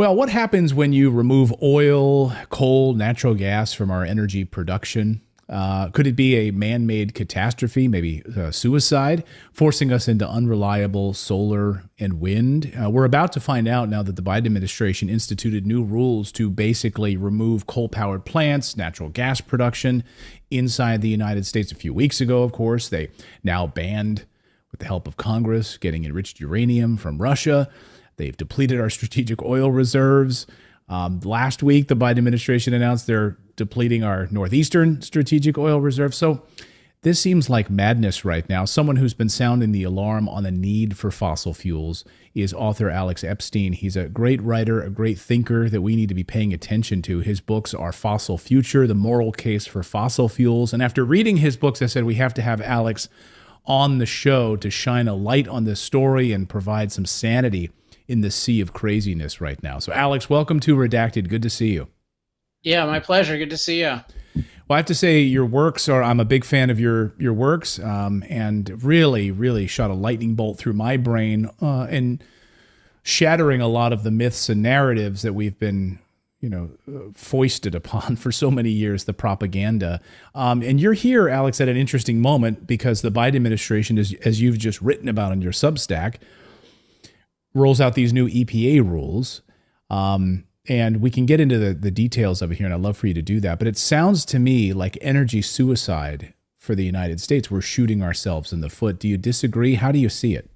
Well, what happens when you remove oil, coal, natural gas from our energy production? Could it be a man-made catastrophe, maybe suicide, forcing us into unreliable solar and wind? We're about to find out now that the Biden administration instituted new rules to basically remove coal-powered plants, natural gas production inside the United States. A few weeks ago, of course, they now banned, with the help of Congress, getting enriched uranium from Russia. They've depleted our strategic oil reserves. Last week, the Biden administration announced they're depleting our northeastern strategic oil reserve. So this seems like madness right now. Someone who's been sounding the alarm on the need for fossil fuels is author Alex Epstein. He's a great writer, a great thinker that we need to be paying attention to. His books are Fossil Future, The Moral Case for Fossil Fuels. And after reading his books, I said we have to have Alex on the show to shine a light on this story and provide some sanity in the sea of craziness right now. So Alex, welcome to Redacted. Good to see you. Yeah, my pleasure. Good to see you. Well, I have to say your works are, I'm a big fan of your works, and really shot a lightning bolt through my brain and shattering a lot of the myths and narratives that we've been, foisted upon for so many years, the propaganda. And you're here, Alex, at an interesting moment because the Biden administration, as you've just written about in your Substack, rolls out these new EPA rules. And we can get into the details of it here, and I'd love for you to do that. But it sounds to me like energy suicide for the United States. We're shooting ourselves in the foot. Do you disagree? How do you see it?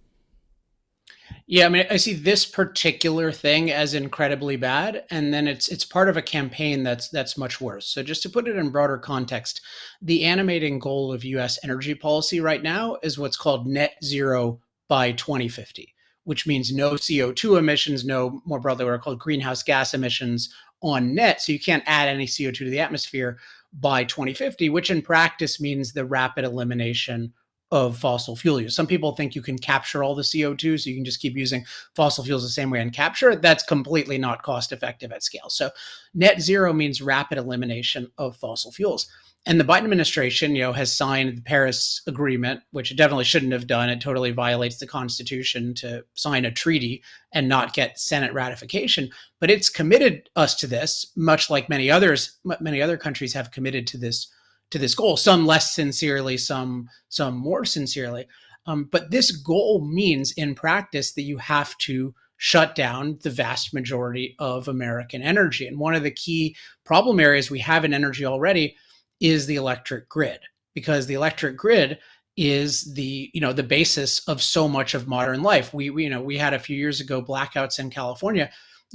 Yeah, I mean, I see this particular thing as incredibly bad, and then it's part of a campaign that's much worse. So just to put it in broader context, the animating goal of U.S. energy policy right now is what's called net zero by 2050. Which means no CO2 emissions, no, more broadly, what are called greenhouse gas emissions on net. So you can't add any CO2 to the atmosphere by 2050, which in practice means the rapid elimination of fossil fuel use. Some people think you can capture all the CO2, so you can just keep using fossil fuels the same way and capture it. That's completely not cost effective at scale. So net zero means rapid elimination of fossil fuels. And the Biden administration, has signed the Paris Agreement, which it definitely shouldn't have done. It totally violates the Constitution to sign a treaty and not get Senate ratification. But it's committed us to this, much like many other countries have committed to this goal. Some less sincerely, some more sincerely. But this goal means, in practice, that you have to shut down the vast majority of American energy. And one of the key problem areas we have in energy already is the electric grid, because the electric grid is the basis of so much of modern life. We had a few years ago blackouts in California.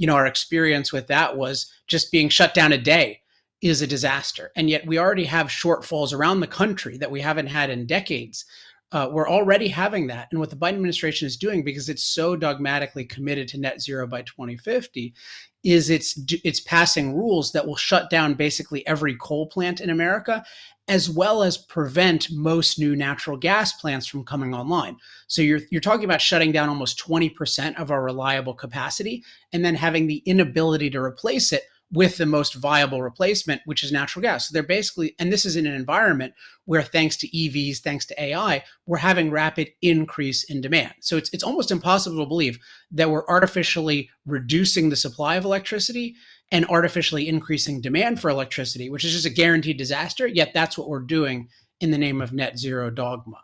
Our experience with that was just being shut down a day is a disaster. And yet we already have shortfalls around the country that we haven't had in decades. We're already having that. And what the Biden administration is doing, because it's so dogmatically committed to net zero by 2050, is it's passing rules that will shut down basically every coal plant in America, as well as prevent most new natural gas plants from coming online. So you're talking about shutting down almost 20% of our reliable capacity and then having the inability to replace it with the most viable replacement, which is natural gas. So they're basically, and this is in an environment where thanks to EVs, thanks to AI, we're having rapid increase in demand. So it's almost impossible to believe that we're artificially reducing the supply of electricity and artificially increasing demand for electricity, which is just a guaranteed disaster. Yet that's what we're doing in the name of net zero dogma.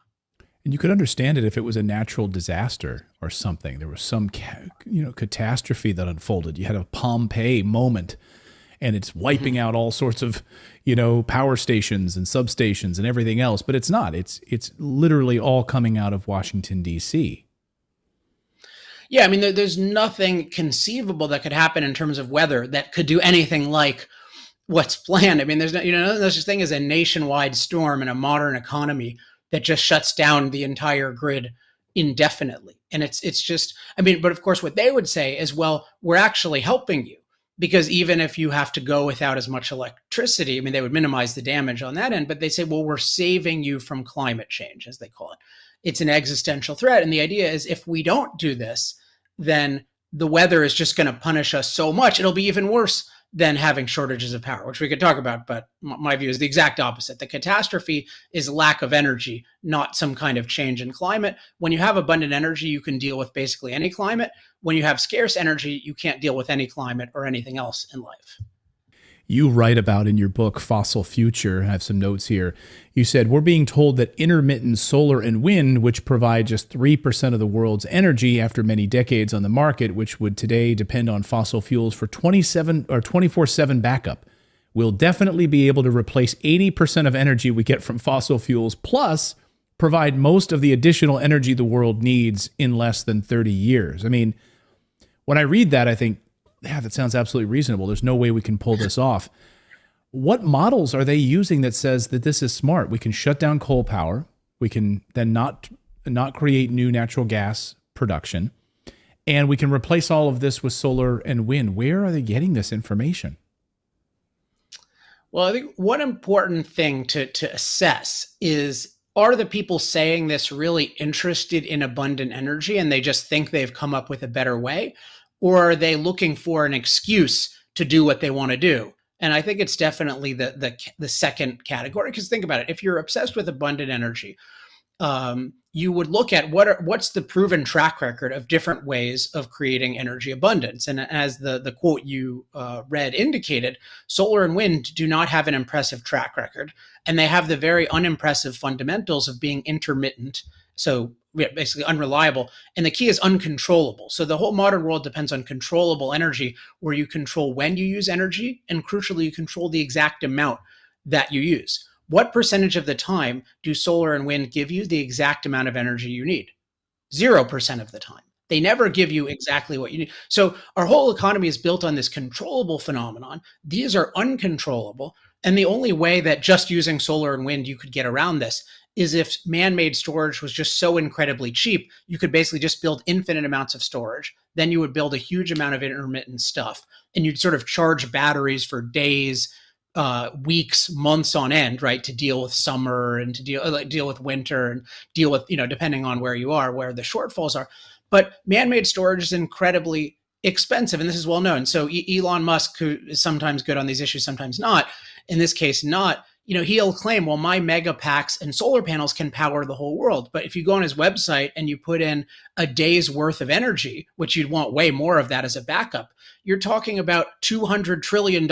And you could understand it if it was a natural disaster or something. There was some, catastrophe that unfolded. You had a Pompeii moment, and it's wiping out all sorts of, power stations and substations and everything else. But it's not. It's literally all coming out of Washington, D.C. Yeah, I mean, there's nothing conceivable that could happen in terms of weather that could do anything like what's planned. I mean, there's no such thing as a nationwide storm in a modern economy that just shuts down the entire grid indefinitely. And it's just, but of course, what they would say is, well, we're actually helping you, because even if you have to go without as much electricity, they would minimize the damage on that end, but they say, well, we're saving you from climate change, as they call it. It's an existential threat. And the idea is, if we don't do this, then the weather is just going to punish us so much. It'll be even worse than having shortages of power, which we could talk about. But my view is the exact opposite. The catastrophe is lack of energy, not some kind of change in climate. When you have abundant energy, you can deal with basically any climate. When you have scarce energy, you can't deal with any climate or anything else in life. You write about in your book, Fossil Future, I have some notes here. You said, we're being told that intermittent solar and wind, which provide just 3% of the world's energy after many decades on the market, which would today depend on fossil fuels for 27 or 24/7 backup, will definitely be able to replace 80% of energy we get from fossil fuels, plus provide most of the additional energy the world needs in less than 30 years. I mean, when I read that, I think, yeah, that sounds absolutely reasonable. There's no way we can pull this off. What models are they using that says that this is smart? We can shut down coal power. We can then not create new natural gas production. And we can replace all of this with solar and wind. Where are they getting this information? Well, I think one important thing to assess is, are the people saying this really interested in abundant energy and they just think they've come up with a better way? Or are they looking for an excuse to do what they want to do? And I think it's definitely the second category. Because think about it, if you're obsessed with abundant energy, you would look at what's the proven track record of different ways of creating energy abundance. And as the quote you read indicated, solar and wind do not have an impressive track record, and they have the very unimpressive fundamentals of being intermittent. So basically unreliable. And the key is uncontrollable. So the whole modern world depends on controllable energy, where you control when you use energy, and crucially, you control the exact amount that you use. What percentage of the time do solar and wind give you the exact amount of energy you need? 0% of the time. They never give you exactly what you need. So our whole economy is built on this controllable phenomenon. These are uncontrollable. And the only way that just using solar and wind you could get around this is if man-made storage was just so incredibly cheap, you could basically just build infinite amounts of storage. Then you would build a huge amount of intermittent stuff, and you'd sort of charge batteries for days, weeks, months on end, right, to deal with summer and to deal with winter and deal with, depending on where you are, where the shortfalls are. But man-made storage is incredibly expensive, and this is well known. So Elon Musk, who is sometimes good on these issues, sometimes not, in this case not, he'll claim, well, my mega packs and solar panels can power the whole world. But if you go on his website and you put in a day's worth of energy, which you'd want way more of that as a backup, you're talking about $200 trillion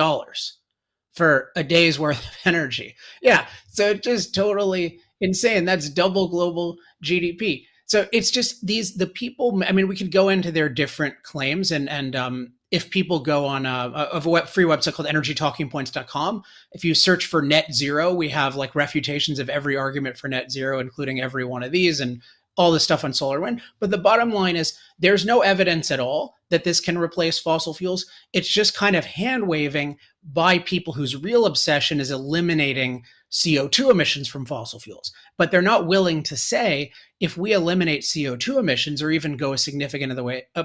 for a day's worth of energy. Yeah, so just totally insane. That's double global GDP. So it's just the people, I mean, we could go into their different claims, and if people go on a free website called energytalkingpoints.com, if you search for net zero, we have like refutations of every argument for net zero, including every one of these and all this stuff on solar wind. But the bottom line is there's no evidence at all that this can replace fossil fuels. It's just kind of hand waving by people whose real obsession is eliminating CO2 emissions from fossil fuels. But they're not willing to say, if we eliminate CO2 emissions or even go a significant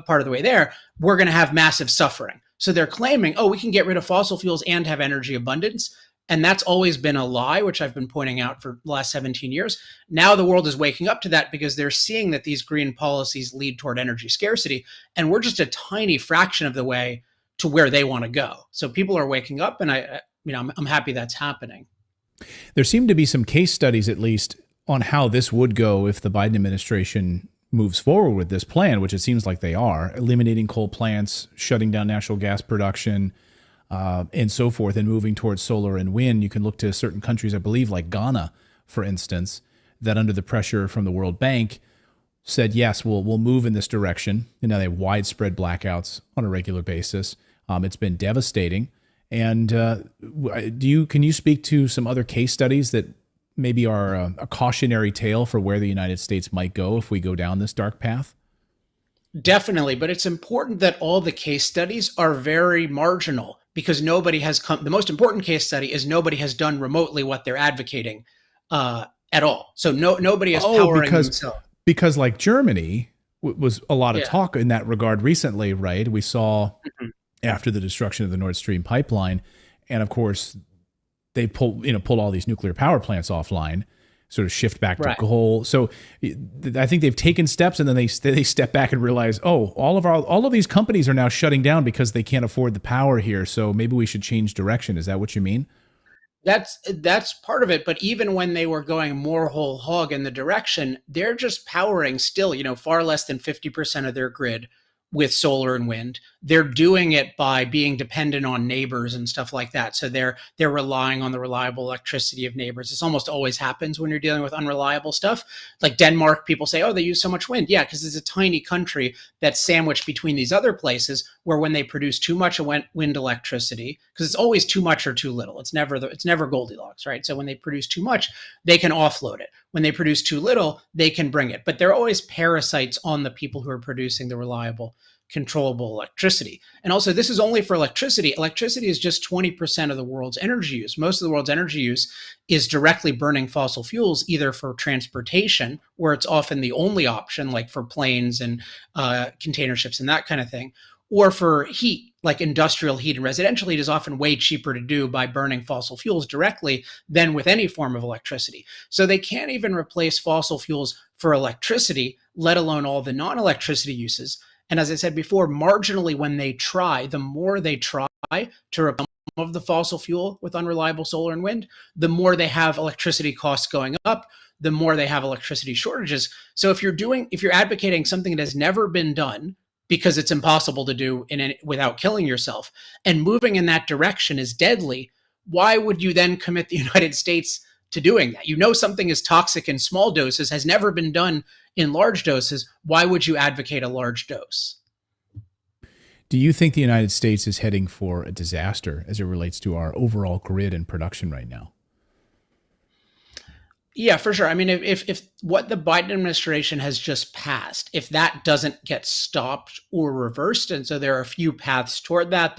part of the way there, we're going to have massive suffering. So they're claiming, oh, we can get rid of fossil fuels and have energy abundance. And that's always been a lie, which I've been pointing out for the last 17 years. Now the world is waking up to that because they're seeing that these green policies lead toward energy scarcity. And we're just a tiny fraction of the way to where they want to go. So people are waking up, and I'm happy that's happening. There seem to be some case studies, at least, on how this would go if the Biden administration moves forward with this plan, which it seems like they are, eliminating coal plants, shutting down natural gas production, and so forth, and moving towards solar and wind. You can look to certain countries, I believe, like Ghana, for instance, that under the pressure from the World Bank said, yes, we'll move in this direction. And now they have widespread blackouts on a regular basis. It's been devastating. And can you speak to some other case studies that maybe are a cautionary tale for where the United States might go if we go down this dark path? Definitely, but it's important that all the case studies are very marginal, because nobody has come. The most important case study is nobody has done remotely what they're advocating at all. So nobody is powering themselves. Because like Germany was a lot of talk in that regard recently, right? We saw after the destruction of the Nord Stream pipeline, and of course they pulled all these nuclear power plants offline. sort of shift back to Right. coal. So I think they've taken steps, and then they step back and realize, oh, all of these companies are now shutting down because they can't afford the power here. So maybe we should change direction. Is that what you mean? That's part of it. But even when they were going more whole hog in the direction, they're just powering still, far less than 50% of their grid with solar and wind. They're doing it by being dependent on neighbors and stuff like that. So they're relying on the reliable electricity of neighbors. This almost always happens when you're dealing with unreliable stuff. Like Denmark, people say, oh, they use so much wind. Yeah, because it's a tiny country that's sandwiched between these other places where when they produce too much wind electricity, because it's always too much or too little. It's never Goldilocks, right? So when they produce too much, they can offload it. When they produce too little, they can bring it. But they're always parasites on the people who are producing the reliable, controllable electricity. And also, this is only for electricity. Electricity is just 20% of the world's energy use. Most of the world's energy use is directly burning fossil fuels, either for transportation, where it's often the only option, like for planes and container ships and that kind of thing, or for heat, like industrial heat and residential heat is often way cheaper to do by burning fossil fuels directly than with any form of electricity. So they can't even replace fossil fuels for electricity, let alone all the non-electricity uses. And as I said before, marginally when they try, the more they try to replace some of the fossil fuel with unreliable solar and wind, the more they have electricity costs going up, the more they have electricity shortages. So if you're advocating something that has never been done, because it's impossible to do without killing yourself, and moving in that direction is deadly, why would you then commit the United States to doing that? Something is toxic in small doses, has never been done in large doses. Why would you advocate a large dose? Do you think the United States is heading for a disaster as it relates to our overall grid and production right now? Yeah, for sure. I mean, if what the Biden administration has just passed, if that doesn't get stopped or reversed, and so there are a few paths toward that.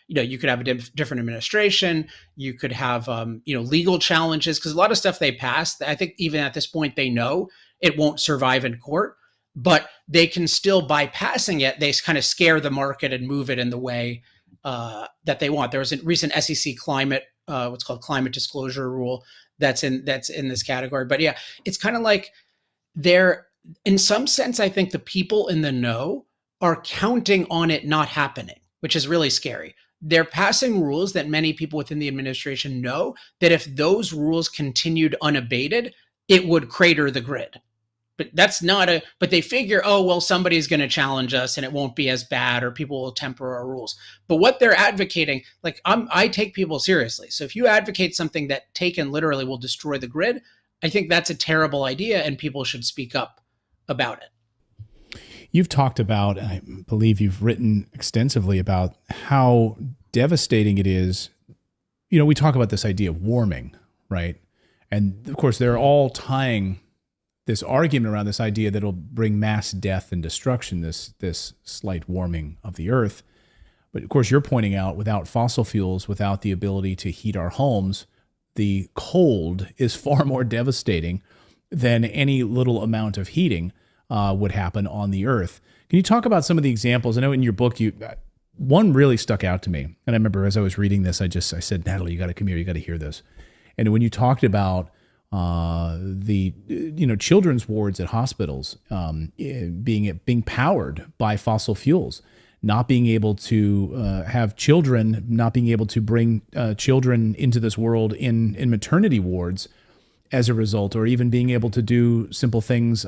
You could have a different administration. You could have, legal challenges, because a lot of stuff they passed, I think even at this point, they know it won't survive in court, but they can still, by passing it, they kind of scare the market and move it in the way that they want. There was a recent SEC climate, what's called climate disclosure rule, that's in this category. But yeah, it's kind of like in some sense, I think the people in the know are counting on it not happening, which is really scary. They're passing rules that many people within the administration know that if those rules continued unabated, it would crater the grid. But they figure, oh, well, somebody's going to challenge us and it won't be as bad, or people will temper our rules. But what they're advocating, I take people seriously. So if you advocate something that taken literally will destroy the grid, I think that's a terrible idea and people should speak up about it. You've talked about, and I believe you've written extensively about how devastating it is. We talk about this idea of warming, right? And of course, they're all tying this argument around this idea that it'll bring mass death and destruction, this slight warming of the earth. But of course, you're pointing out, without fossil fuels, without the ability to heat our homes, the cold is far more devastating than any little amount of heating would happen on the earth. Can you talk about some of the examples? I know in your book, one really stuck out to me. And I remember as I was reading this, I said, Natalie, you got to come here. You got to hear this. And when you talked about the children's wards at hospitals being powered by fossil fuels, not being able to have children, not being able to bring children into this world in maternity wards as a result, or even being able to do simple things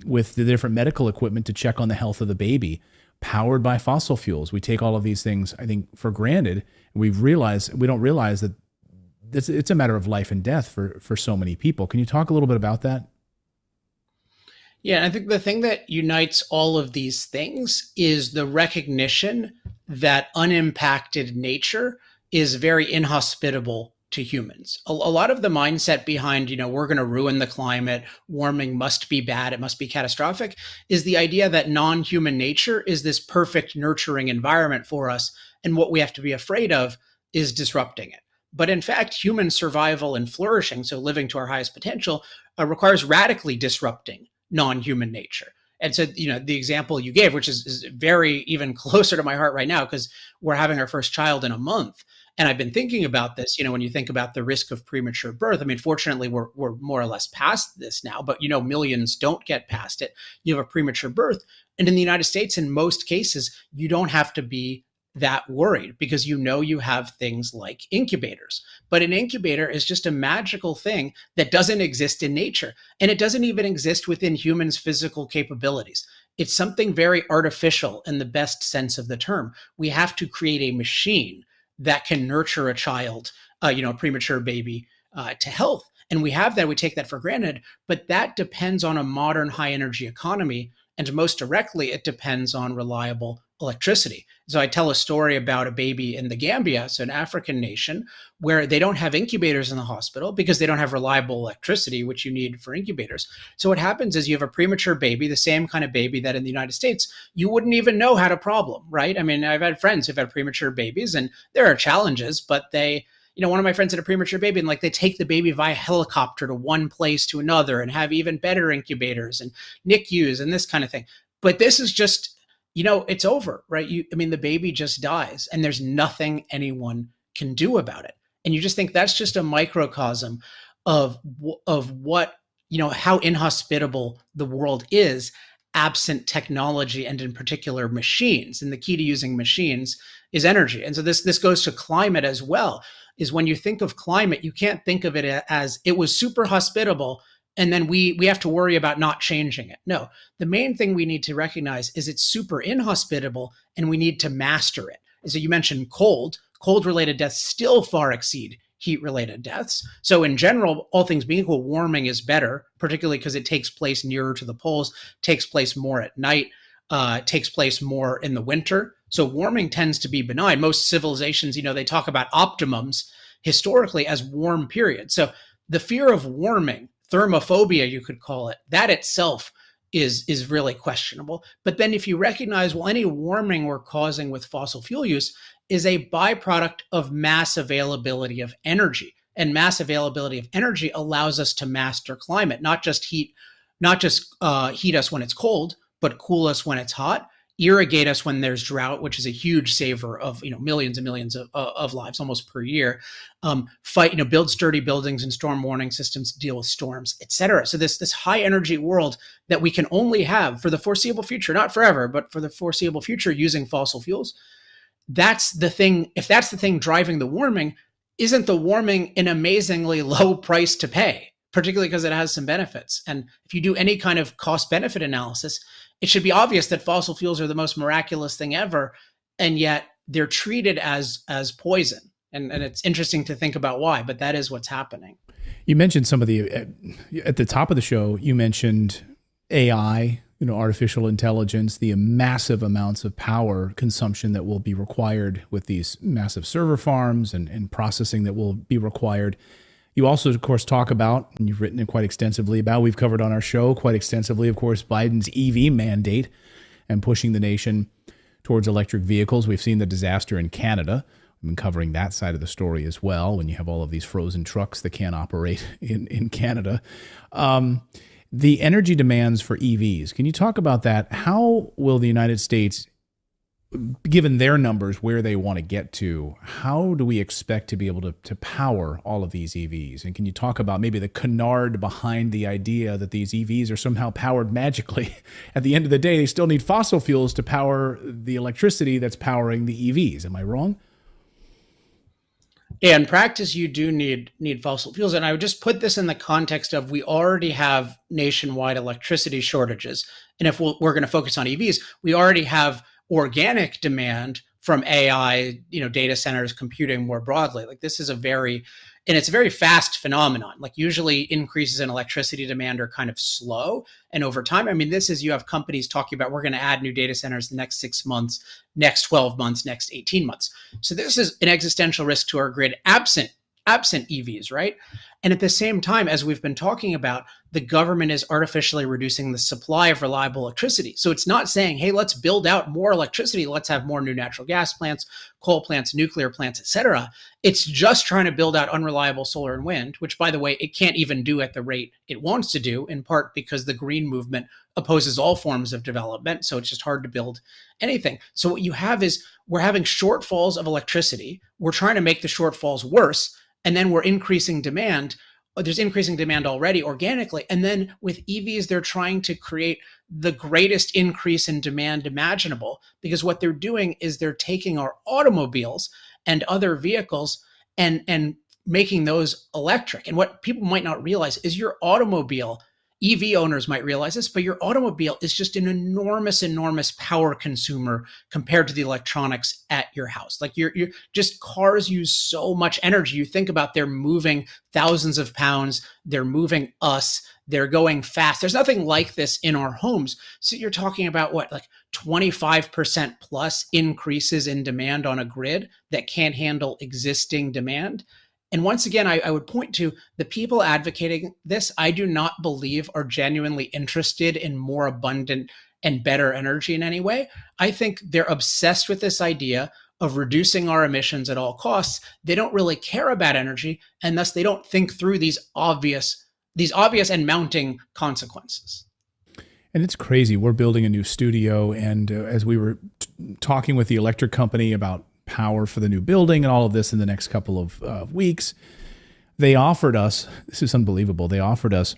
with the different medical equipment to check on the health of the baby, powered by fossil fuels. We take all of these things, I think, for granted. We don't realize that it's a matter of life and death for so many people. Can you talk a little bit about that? Yeah, I think the thing that unites all of these things is the recognition that unimpacted nature is very inhospitable to humans. A lot of the mindset behind, we're going to ruin the climate, warming must be bad, it must be catastrophic, is the idea that non-human nature is this perfect nurturing environment for us, and what we have to be afraid of is disrupting it. But in fact, human survival and flourishing, so living to our highest potential, requires radically disrupting non-human nature. And so, the example you gave, which is very even closer to my heart right now, because we're having our first child in a month. And I've been thinking about this, when you think about the risk of premature birth. I mean, fortunately, we're more or less past this now, but millions don't get past it. You have a premature birth. And in the United States, in most cases, you don't have to be that worried because you have things like incubators. But an incubator is just a magical thing that doesn't exist in nature. And it doesn't even exist within humans' physical capabilities. It's something very artificial in the best sense of the term. We have to create a machine that can nurture a child, a premature baby, to health. And we have that, we take that for granted, but that depends on a modern high energy economy. And most directly, it depends on reliable electricity. So I tell a story about a baby in the Gambia, so an African nation, where they don't have incubators in the hospital because they don't have reliable electricity, which you need for incubators. So what happens is you have a premature baby, the same kind of baby that in the United States, you wouldn't even know had a problem, right? I mean, I've had friends who've had premature babies and there are challenges, but one of my friends had a premature baby and they take the baby via helicopter to one place to another and have even better incubators and NICUs and this kind of thing. But this is just, it's over, right? The baby just dies and there's nothing anyone can do about it. And you just think that's just a microcosm of what, how inhospitable the world is absent technology and in particular machines. And the key to using machines is energy. And so this goes to climate as well, is when you think of climate, you can't think of it as it was super hospitable and then we have to worry about not changing it. No, the main thing we need to recognize is it's super inhospitable and we need to master it. And so you mentioned cold-related deaths still far exceed heat-related deaths. So in general, all things being equal, warming is better, particularly because it takes place nearer to the poles, takes place more at night, takes place more in the winter. So warming tends to be benign. Most civilizations, they talk about optimums historically as warm periods. So the fear of warming, thermophobia, you could call it, that itself is really questionable. But then if you recognize, any warming we're causing with fossil fuel use is a byproduct of mass availability of energy. And mass availability of energy allows us to master climate, not just heat us when it's cold, but cool us when it's hot, irrigate us when there's drought, which is a huge saver of millions and millions of lives almost per year. Build sturdy buildings and storm warning systems to deal with storms, et cetera. So this high energy world that we can only have for the foreseeable future, not forever, but for the foreseeable future using fossil fuels. That's the thing. If that's the thing driving the warming, isn't the warming an amazingly low price to pay, particularly because it has some benefits? And if you do any kind of cost benefit analysis, it should be obvious that fossil fuels are the most miraculous thing ever, and yet they're treated as poison. And it's interesting to think about why, but that is what's happening. You mentioned some of at the top of the show, you mentioned AI, artificial intelligence, the massive amounts of power consumption that will be required with these massive server farms and processing that will be required. You also, of course, talk about, and you've written it quite extensively about, we've covered on our show quite extensively, of course, Biden's EV mandate and pushing the nation towards electric vehicles. We've seen the disaster in Canada. We've been covering that side of the story as well, when you have all of these frozen trucks that can't operate in Canada. The energy demands for EVs, can you talk about that? How will the United States, given their numbers, where they want to get to, how do we expect to be able to power all of these EVs? And can you talk about maybe the canard behind the idea that these EVs are somehow powered magically? At the end of the day, they still need fossil fuels to power the electricity that's powering the EVs. Am I wrong? Yeah, in practice, you do need fossil fuels. And I would just put this in the context of we already have nationwide electricity shortages. And if we're going to focus on EVs, we already have organic demand from AI, data centers, computing more broadly. This is it's a very fast phenomenon. Usually increases in electricity demand are kind of slow. And over time, you have companies talking about, we're going to add new data centers the next 6 months, next 12 months, next 18 months. So this is an existential risk to our grid absent EVs, right? And at the same time, as we've been talking about, the government is artificially reducing the supply of reliable electricity. So it's not saying, hey, let's build out more electricity. Let's have more new natural gas plants, coal plants, nuclear plants, et cetera. It's just trying to build out unreliable solar and wind, which, by the way, it can't even do at the rate it wants to do, in part because the green movement opposes all forms of development. So it's just hard to build anything. So what you have is we're having shortfalls of electricity. We're trying to make the shortfalls worse. And then we're increasing demand. There's increasing demand already organically. And then with EVs, they're trying to create the greatest increase in demand imaginable, because what they're doing is they're taking our automobiles and other vehicles and making those electric. And what people might not realize is your automobile, EV owners might realize this, but your automobile is just an enormous power consumer compared to the electronics at your house. Like you're just, cars use so much energy. You think about, they're moving thousands of pounds, they're moving us, they're going fast. There's nothing like this in our homes. So you're talking about what, like 25% plus increases in demand on a grid that can't handle existing demand. And once again, I would point to the people advocating this, I do not believe are genuinely interested in more abundant and better energy in any way. I think they're obsessed with this idea of reducing our emissions at all costs. They don't really care about energy, and thus they don't think through these obvious and mounting consequences. And it's crazy. We're building a new studio, and as we were talking with the electric company about power for the new building and all of this in the next couple of weeks, they offered us, this is unbelievable, they offered us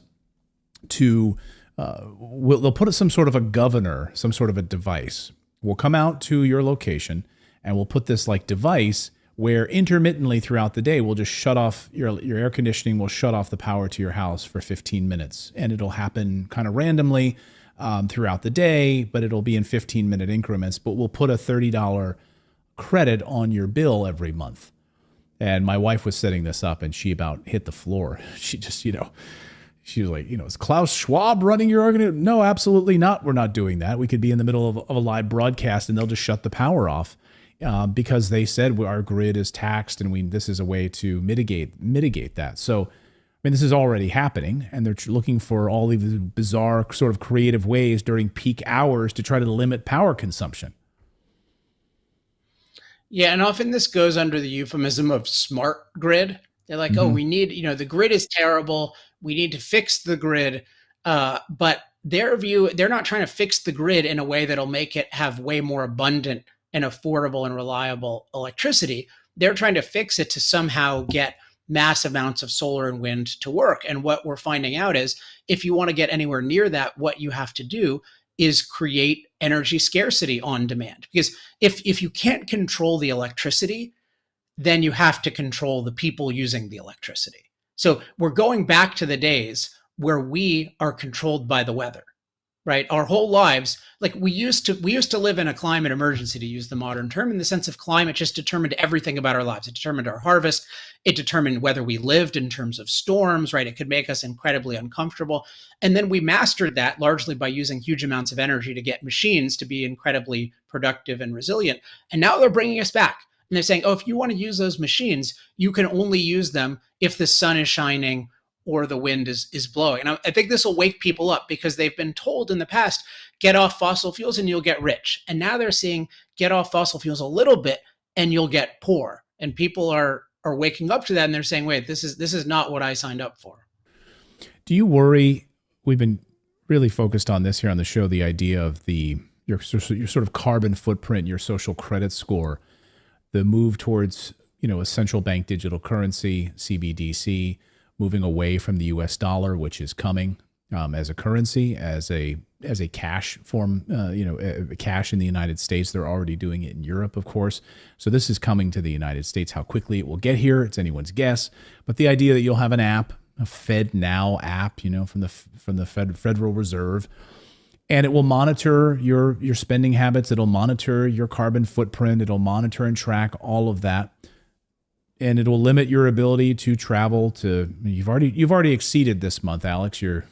to, they'll put some sort of a governor, some sort of a device. We'll come out to your location and we'll put this like device where intermittently throughout the day, we'll just shut off your air conditioning, we'll shut off the power to your house for 15 minutes. And it'll happen kind of randomly throughout the day, but it'll be in 15-minute increments. But we'll put a $30 credit on your bill every month. And my wife was setting this up and she about hit the floor. She just, she was like, is Klaus Schwab running your organization? No, absolutely not. We're not doing that. We could be in the middle of a live broadcast and they'll just shut the power off because they said our grid is taxed and this is a way to mitigate that. So, this is already happening, and they're looking for all these bizarre sort of creative ways during peak hours to try to limit power consumption. Yeah, and often this goes under the euphemism of smart grid. They're like, oh, we need, the grid is terrible. We need to fix the grid. But their view, they're not trying to fix the grid in a way that'll make it have way more abundant and affordable and reliable electricity. They're trying to fix it to somehow get mass amounts of solar and wind to work. And what we're finding out is if you want to get anywhere near that, what you have to do is create energy scarcity on demand. Because if you can't control the electricity, then you have to control the people using the electricity. So we're going back to the days where we are controlled by the weather, right? Our whole lives, like we used to live in a climate emergency, to use the modern term, in the sense of climate just determined everything about our lives. It determined our harvest. It determined whether we lived in terms of storms, right? It could make us incredibly uncomfortable. And then we mastered that largely by using huge amounts of energy to get machines to be incredibly productive and resilient. And now they're bringing us back. And they're saying, oh, if you want to use those machines, you can only use them if the sun is shining or the wind is blowing. And I think this will wake people up, because they've been told in the past, get off fossil fuels and you'll get rich. And now they're seeing, get off fossil fuels a little bit and you'll get poor. And people are waking up to that, and they're saying, wait, this is not what I signed up for. Do you worry? We've been really focused on this here on the show, the idea of your sort of carbon footprint, your social credit score, the move towards, a central bank digital currency, CBDC, moving away from the US dollar, which is coming as a currency, as a cash form, cash in the United States. They're already doing it in Europe, of course. So this is coming to the United States. How quickly it will get here, it's anyone's guess. But the idea that you'll have an app, a Fed Now app, from the Federal Reserve, and it will monitor your spending habits. It'll monitor your carbon footprint. It'll monitor and track all of that. And it will limit your ability to travel you've already exceeded this month, Alex, your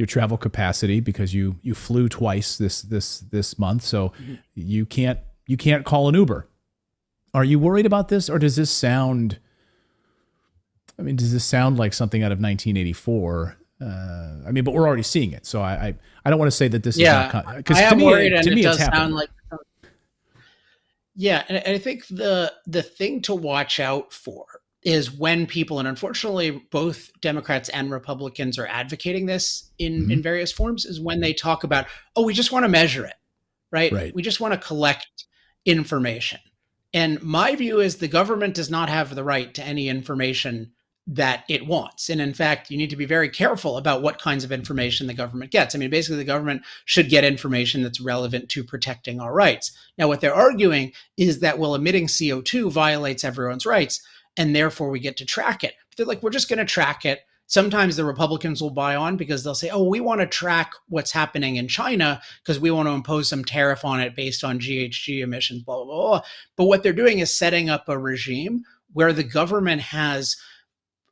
travel capacity, because you flew twice this month. So you can't call an Uber. Are you worried about this, or does this sound I mean, does this sound like something out of 1984? I mean, but we're already seeing it. So I don't want to say that this is not, because I am worried, and to it me, it's does happening. sound like. Yeah, and I think the thing to watch out for is when people, and unfortunately both Democrats and Republicans are advocating this in various forms, is when they talk about, oh, we just want to measure it, right? Right. We just want to collect information. And my view is the government does not have the right to any information that it wants. And in fact, you need to be very careful about what kinds of information the government gets. I mean, basically, the government should get information that's relevant to protecting our rights. Now, what they're arguing is that, well, emitting CO2 violates everyone's rights, and therefore we get to track it. But they're like, we're just going to track it. Sometimes the Republicans will buy on because they'll say, oh, we want to track what's happening in China because we want to impose some tariff on it based on GHG emissions, blah, blah, blah. But what they're doing is setting up a regime where the government has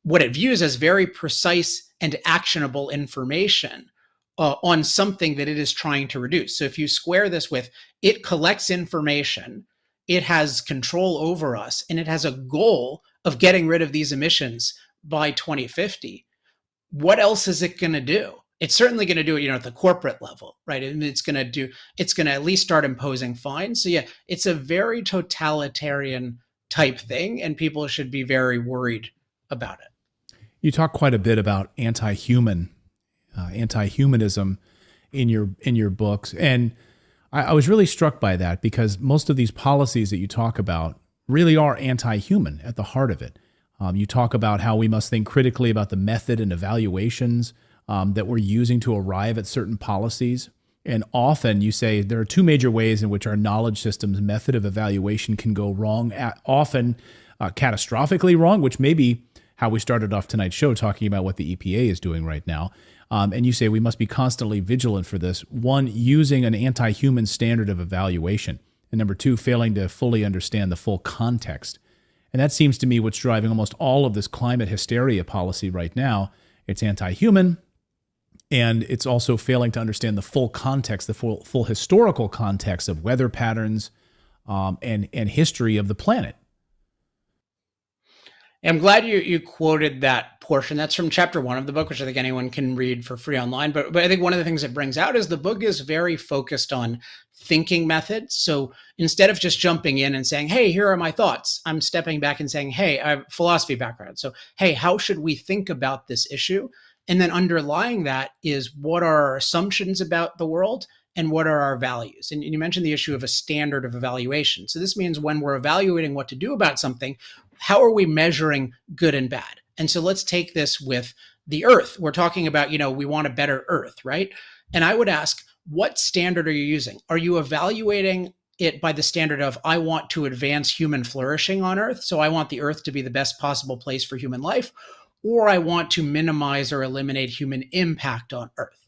what it views as very precise and actionable information on something that it is trying to reduce. So if you square this with, it collects information, it has control over us, and it has a goal of getting rid of these emissions by 2050, what else is it going to do? It's certainly going to do it, at the corporate level, right? And it's going to at least start imposing fines. So yeah, it's a very totalitarian type thing, and people should be very worried about it. You talk quite a bit about anti-humanism in your books, and I was really struck by that because most of these policies that you talk about really are anti-human at the heart of it. You talk about how we must think critically about the method and evaluations that we're using to arrive at certain policies. And often you say there are two major ways in which our knowledge system's method of evaluation can go wrong, often catastrophically wrong, which may be how we started off tonight's show talking about what the EPA is doing right now. And you say we must be constantly vigilant for this. One, using an anti-human standard of evaluation. And number two, failing to fully understand the full context. And that seems to me what's driving almost all of this climate hysteria policy right now. It's anti-human, and it's also failing to understand the full context, the full historical context of weather patterns and history of the planet. I'm glad you quoted that portion. That's from chapter 1 of the book, which I think anyone can read for free online. But I think one of the things it brings out is the book is very focused on thinking methods. So instead of just jumping in and saying, hey, here are my thoughts, I'm stepping back and saying, hey, I have a philosophy background. So, hey, how should we think about this issue? And then underlying that is, what are our assumptions about the world and what are our values? And you mentioned the issue of a standard of evaluation. So this means when we're evaluating what to do about something, how are we measuring good and bad? And so let's take this with the Earth. We're talking about, we want a better Earth, right? And I would ask, what standard are you using? Are you evaluating it by the standard of, I want to advance human flourishing on Earth, so I want the Earth to be the best possible place for human life, or I want to minimize or eliminate human impact on Earth?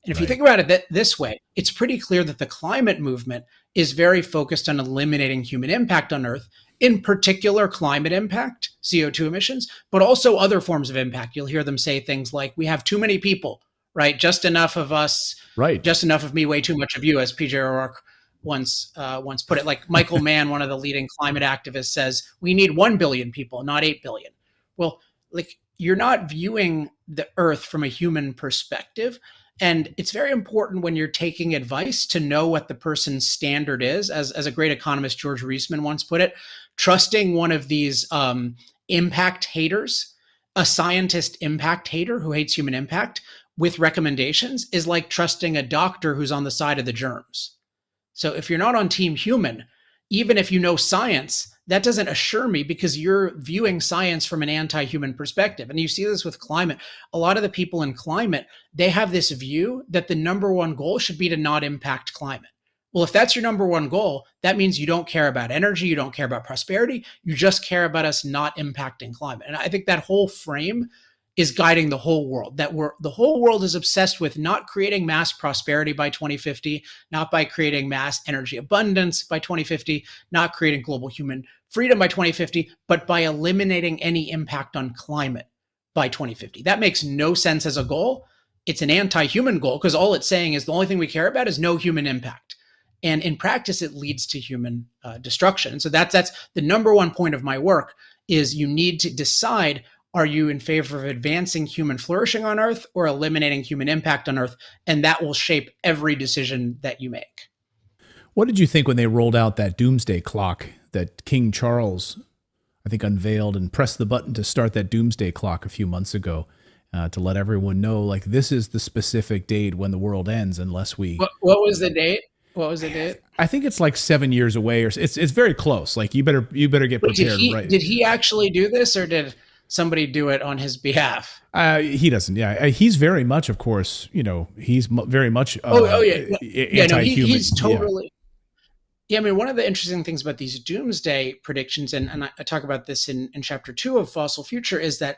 And if you think about it this way, it's pretty clear that the climate movement is very focused on eliminating human impact on Earth, in particular climate impact, CO2 emissions, but also other forms of impact. You'll hear them say things like, we have too many people, right? Just enough of us, just enough of me, way too much of you, as PJ O'Rourke once put it. Like Michael Mann, one of the leading climate activists, says, we need 1 billion people, not 8 billion. Well, you're not viewing the Earth from a human perspective. And it's very important when you're taking advice to know what the person's standard is. As a great economist, George Reisman once put it, trusting one of these impact haters, a scientist impact hater who hates human impact, with recommendations is like trusting a doctor who's on the side of the germs. So if you're not on team human, even if you know science, that doesn't assure me, because you're viewing science from an anti-human perspective. And you see this with climate. A lot of the people in climate, they have this view that the number one goal should be to not impact climate. Well, if that's your number one goal, that means you don't care about energy, you don't care about prosperity, you just care about us not impacting climate. And I think that whole frame is guiding the whole world, that the whole world is obsessed with not creating mass prosperity by 2050, not by creating mass energy abundance by 2050, not creating global human freedom by 2050, but by eliminating any impact on climate by 2050. That makes no sense as a goal. It's an anti-human goal, because all it's saying is the only thing we care about is no human impact. And in practice, it leads to human destruction. So that's the number one point of my work, is you need to decide, Are you in favor of advancing human flourishing on Earth or eliminating human impact on Earth? And that will shape every decision that you make. What did you think when they rolled out that Doomsday clock that King Charles, I think, unveiled and pressed the button to start that Doomsday clock a few months ago, to let everyone know, like, this is the specific date when the world ends unless we... What was the date? What was the date? I think it's like 7 years away, or it's very close. Like, you better get prepared. Right? Did he actually do this, or did somebody do it on his behalf? He doesn't. Yeah, he's very much, of course. He's very much. Anti-human. He's totally. Yeah, I mean, one of the interesting things about these doomsday predictions, and I talk about this in chapter 2 of Fossil Future, is that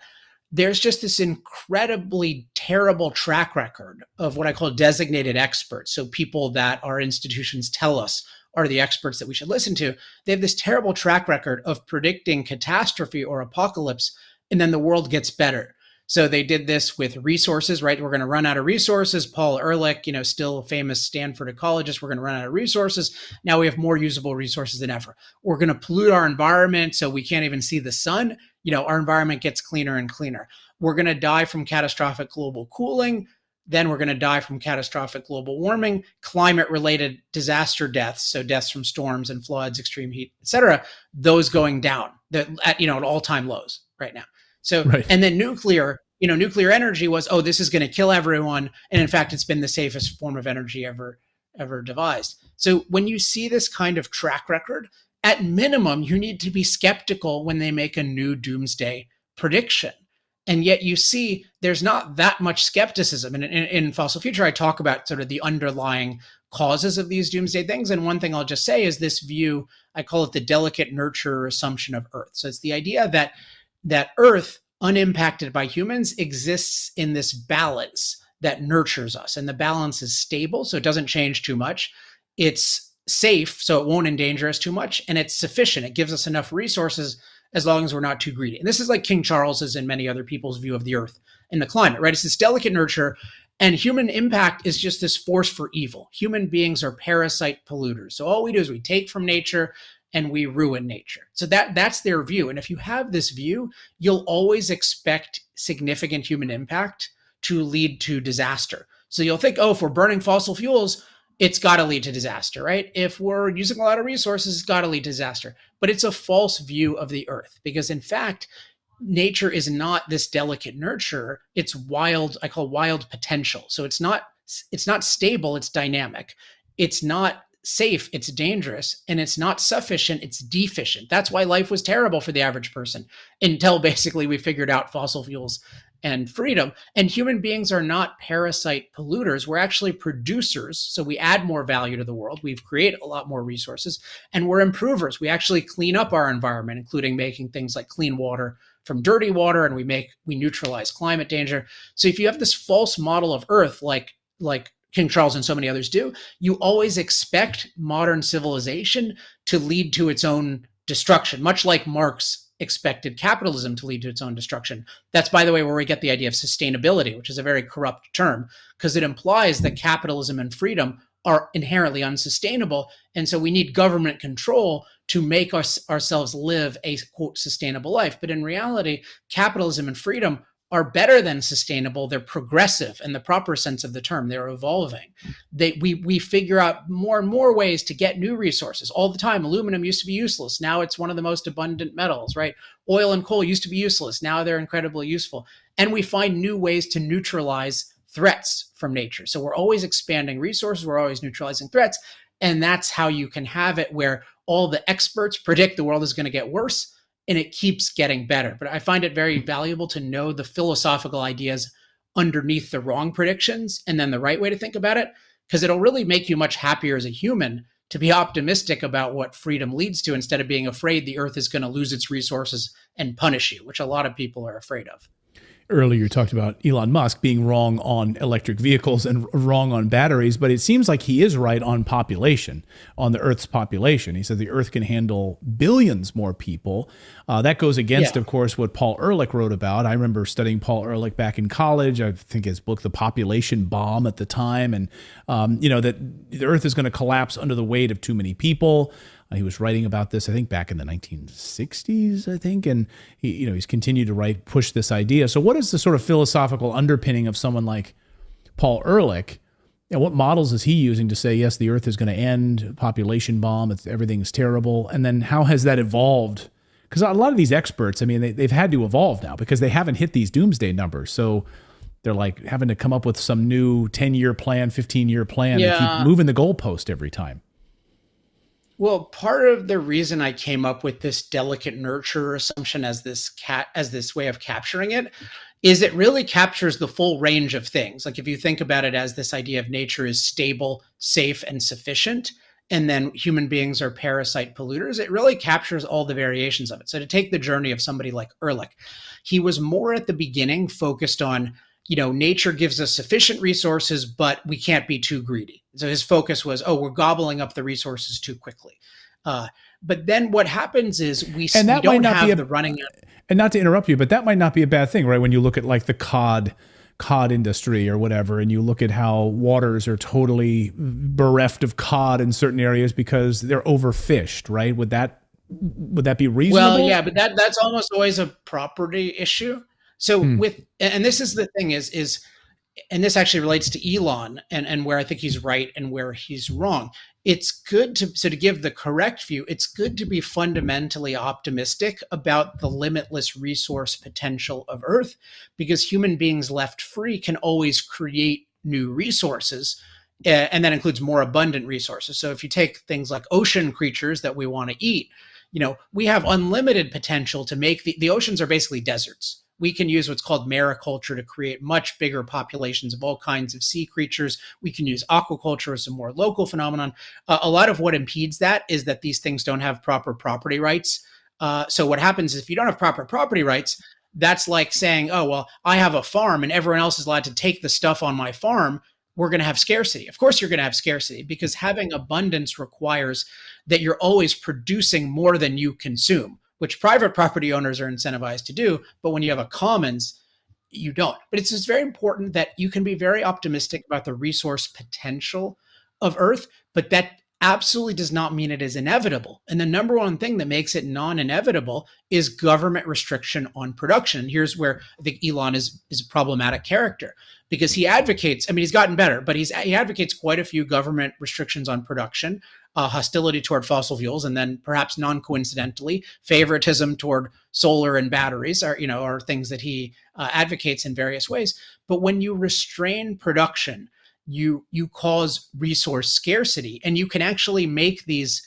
there's just this incredibly terrible track record of what I call designated experts. So people that our institutions tell us are the experts that we should listen to. They have this terrible track record of predicting catastrophe or apocalypse, and then the world gets better. So they did this with resources, right? We're going to run out of resources. Paul Ehrlich, still a famous Stanford ecologist, we're going to run out of resources. Now we have more usable resources than ever. We're going to pollute our environment so we can't even see the sun. Our environment gets cleaner and cleaner. We're going to die from catastrophic global cooling. Then we're going to die from catastrophic global warming, climate-related disaster deaths, so deaths from storms and floods, extreme heat, et cetera, those going down at all-time lows right now. So, right. And then nuclear energy was, this is going to kill everyone. And in fact, it's been the safest form of energy ever devised. So when you see this kind of track record, at minimum, you need to be skeptical when they make a new doomsday prediction. And yet you see there's not that much skepticism. And in Fossil Future, I talk about sort of the underlying causes of these doomsday things. And one thing I'll just say is this view, I call it the delicate nurture assumption of Earth. So it's the idea that Earth, unimpacted by humans, exists in this balance that nurtures us. And the balance is stable, so it doesn't change too much. It's safe, so it won't endanger us too much. And it's sufficient. It gives us enough resources as long as we're not too greedy. And this is like King Charles's and many other people's view of the Earth and the climate, right? It's this delicate nurture. And human impact is just this force for evil. Human beings are parasite polluters. So all we do is we take from nature and we ruin nature. So that's their view. And if you have this view, you'll always expect significant human impact to lead to disaster. So you'll think, if we're burning fossil fuels, it's got to lead to disaster, right? If we're using a lot of resources, it's got to lead to disaster. But it's a false view of the Earth because, in fact, nature is not this delicate nurture. It's wild. I call wild potential. So it's not stable. It's dynamic. It's not safe, it's dangerous, and it's not sufficient, it's deficient. That's why life was terrible for the average person until basically we figured out fossil fuels and freedom. And human beings are not parasite polluters. We're actually producers. So we add more value to the world. We've created a lot more resources, and we're improvers. We actually clean up our environment, including making things like clean water from dirty water, and we neutralize climate danger. So if you have this false model of Earth, like King Charles and so many others do, you always expect modern civilization to lead to its own destruction, much like Marx expected capitalism to lead to its own destruction. That's, by the way, where we get the idea of sustainability, which is a very corrupt term, because it implies that capitalism and freedom are inherently unsustainable. And so we need government control to make ourselves live a, quote, sustainable life. But in reality, capitalism and freedom are better than sustainable. They're progressive in the proper sense of the term. They're evolving. We figure out more and more ways to get new resources all the time. Aluminum used to be useless. Now it's one of the most abundant metals, right? Oil and coal used to be useless. Now they're incredibly useful. And we find new ways to neutralize threats from nature. So we're always expanding resources. We're always neutralizing threats. And that's how you can have it where all the experts predict the world is going to get worse, and it keeps getting better. But I find it very valuable to know the philosophical ideas underneath the wrong predictions and then the right way to think about it, because it'll really make you much happier as a human to be optimistic about what freedom leads to instead of being afraid the Earth is going to lose its resources and punish you, which a lot of people are afraid of. Earlier, you talked about Elon Musk being wrong on electric vehicles and wrong on batteries, but it seems like he is right on population, on the Earth's population. He said the Earth can handle billions more people. That goes against, of course, what Paul Ehrlich wrote about. I remember studying Paul Ehrlich back in college. I think his book, The Population Bomb, at the time, and that the Earth is going to collapse under the weight of too many people. He was writing about this, I think, back in the 1960s, I think, and he's continued to push this idea. So, what is the sort of philosophical underpinning of someone like Paul Ehrlich? And what models is he using to say, yes, the Earth is going to end, population bomb, everything's terrible, and then how has that evolved? Because a lot of these experts, I mean, they've had to evolve now because they haven't hit these doomsday numbers. So they're like having to come up with some new 10-year plan, 15-year plan. Yeah. They keep moving the goalpost every time. Well, part of the reason I came up with this delicate nurture assumption as this way of capturing it is it really captures the full range of things. Like if you think about it as this idea of nature is stable, safe, and sufficient, and then human beings are parasite polluters, it really captures all the variations of it. So to take the journey of somebody like Ehrlich, he was more at the beginning focused on, nature gives us sufficient resources, but we can't be too greedy. So his focus was, we're gobbling up the resources too quickly. But then what happens is we don't have the running. And not to interrupt you, but that might not be a bad thing, right? When you look at like the cod industry or whatever, and you look at how waters are totally bereft of cod in certain areas because they're overfished, right? Would that be reasonable? Well, yeah, but that's almost always a property issue. So and this is the thing is, and this actually relates to Elon and where I think he's right and where he's wrong. It's good to give the correct view, it's good to be fundamentally optimistic about the limitless resource potential of Earth, because human beings left free can always create new resources. And that includes more abundant resources. So if you take things like ocean creatures that we want to eat, we have unlimited potential to make the oceans are basically deserts. We can use what's called mariculture to create much bigger populations of all kinds of sea creatures. We can use aquaculture as a more local phenomenon. A lot of what impedes that is that these things don't have proper property rights. So what happens is if you don't have proper property rights, that's like saying, oh, well, I have a farm and everyone else is allowed to take the stuff on my farm. We're going to have scarcity. Of course, you're going to have scarcity because having abundance requires that you're always producing more than you consume, which private property owners are incentivized to do. But when you have a commons, you don't. But it's just very important that you can be very optimistic about the resource potential of Earth, but that absolutely does not mean it is inevitable. And the number one thing that makes it non-inevitable is government restriction on production. Here's where I think Elon is a problematic character, because he advocates, I mean, he's gotten better, but he advocates quite a few government restrictions on production, hostility toward fossil fuels, and then perhaps non-coincidentally, favoritism toward solar and batteries are things that he advocates in various ways. But when you restrain production, you cause resource scarcity, and you can actually make these